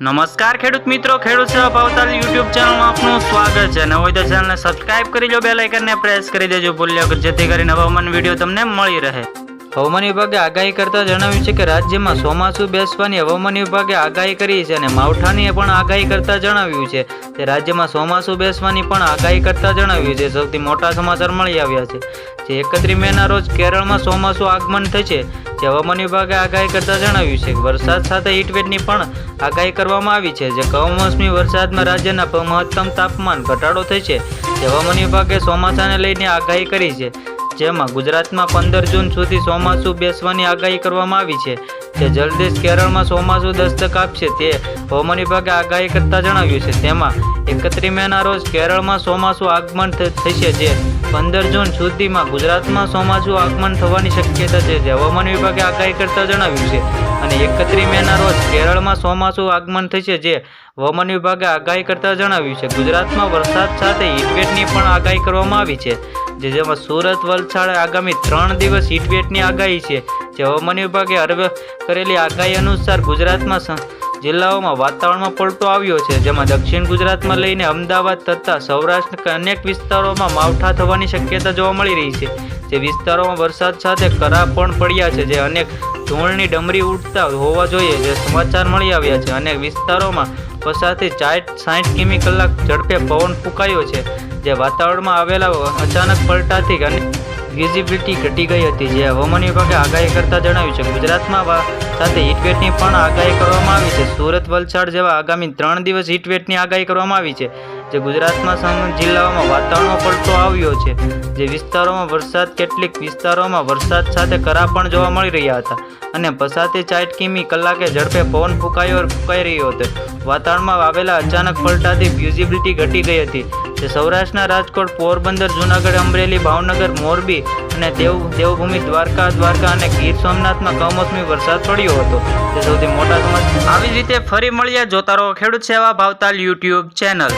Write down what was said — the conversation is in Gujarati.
નમસ્કાર ખેડૂત મિત્રો, ખેડૂત સેવા ભાવતાલ યુટ્યુબ ચેનલમાં આપનું સ્વાગત છે. નવો હોય તો ચેનલને સબસ્ક્રાઇબ કરી લો, બેલ આઇકનને પ્રેસ કરી દેજો ભૂલ્યા વગર, જેથી કરીને હવામાન વિડીયો તમને મળી રહે. હવામાન વિભાગે આગાહી કરતા જણાવ્યું છે કે રાજ્યમાં ચોમાસું બેસવાની હવામાન વિભાગે આગાહી કરી છે અને માવઠાની પણ આગાહી કરતા જણાવ્યું છે કે રાજ્યમાં ચોમાસું બેસવાની પણ આગાહી કરતા જણાવ્યું છે. સૌથી મોટા સમાચાર મળી આવ્યા છે જે 31 મેના રોજ કેરળમાં ચોમાસું આગમન થશે. જે હવામાન વિભાગે આગાહી કરતા જણાવ્યું છે કે વરસાદ સાથે હીટવેવની પણ આગાહી કરવામાં આવી છે. જે કમોસમી વરસાદમાં રાજ્યના મહત્તમ તાપમાન ઘટાડો થશે. જે હવામાન વિભાગે ચોમાસાને લઈને આગાહી કરી છે, જેમાં ગુજરાતમાં 15 જૂન સુધી ચોમાસું બેસવાની આગાહી કરવામાં આવી છે. જે જલ્દી જ કેરળમાં ચોમાસું દસ્તક આપશે તે હવામાન વિભાગે આગાહી કરતા જણાવ્યું છે. તેમાં 31 મેના રોજ કેરળમાં ચોમાસું આગમન થશે. જે 15 જૂન સુધીમાં ગુજરાતમાં ચોમાસું આગમન થવાની શક્યતા છે, જે હવામાન વિભાગે આગાહી કરતા જણાવ્યું છે. અને 31 મેના રોજ કેરળમાં ચોમાસું આગમન થશે. જે હવામાન વિભાગે આગાહી કરતા જણાવ્યું છે. ગુજરાતમાં વરસાદ સાથે હીટવેવની પણ આગાહી કરવામાં આવી છે. જેમાં સુરત, વલસાડ આગામી 3 દિવસ હીટવેવની આગાહી છે. જે હવામાન વિભાગે કરેલી આગાહી અનુસાર ગુજરાતમાં જિલ્લાઓમાં વાતાવરણમાં પલટો આવ્યો છે. જેમાં દક્ષિણ ગુજરાતમાં લઈને અમદાવાદ તથા સૌરાષ્ટ્રના અનેક વિસ્તારોમાં માવઠા થવાની શક્યતા જોવા મળી રહી છે. જે વિસ્તારોમાં વરસાદ સાથે કરા પણ પડ્યા છે. જે અનેક ધૂળની ડમરી ઉડતા હોવા જોઈએ જે સમાચાર મળી આવ્યા છે. અનેક વિસ્તારોમાં 50 થી 60 કિમી કલાક ઝડપે પવન ફૂંકાયો છે. જે વાતાવરણમાં આવેલા અચાનક પલટાથી વિઝિબિલિટી ઘટી ગઈ હતી. જે હવામાન વિભાગે આગાહી કરતા જણાવ્યું છે ગુજરાતમાં સાથે હીટવેવની પણ આગાહી કરવામાં આવી છે. સુરત, વલસાડ જેવા આગામી 3 દિવસ હીટવેવની આગાહી કરવામાં આવી છે. જે ગુજરાતમાં જિલ્લાઓમાં વાતાવરણમાં પલટો આવ્યો છે. જે વિસ્તારોમાં વરસાદ કેટલીક વિસ્તારોમાં વરસાદ સાથે કરા પણ જોવા મળી રહ્યા હતા અને 50 થી 60 કિમી કલાકે ઝડપે પવન ફૂંકાઈ રહ્યો હતો. વાતાવરણમાં આવેલા અચાનક પલટાથી વિઝિબિલિટી ઘટી ગઈ હતી. જે સૌરાષ્ટ્રના રાજકોટ, પોરબંદર, જૂનાગઢ, અમરેલી, ભાવનગર, મોરબી અને દેવભૂમિ દ્વારકા અને ગીર સોમનાથમાં કમોસમી વરસાદ પડ્યો હતો. તે સૌથી મોટા સમાચાર. આવી જ રીતે ફરી મળીએ. જોતા રહો ખેડૂત સેવા ભાવતાલ યુટ્યુબ ચેનલ.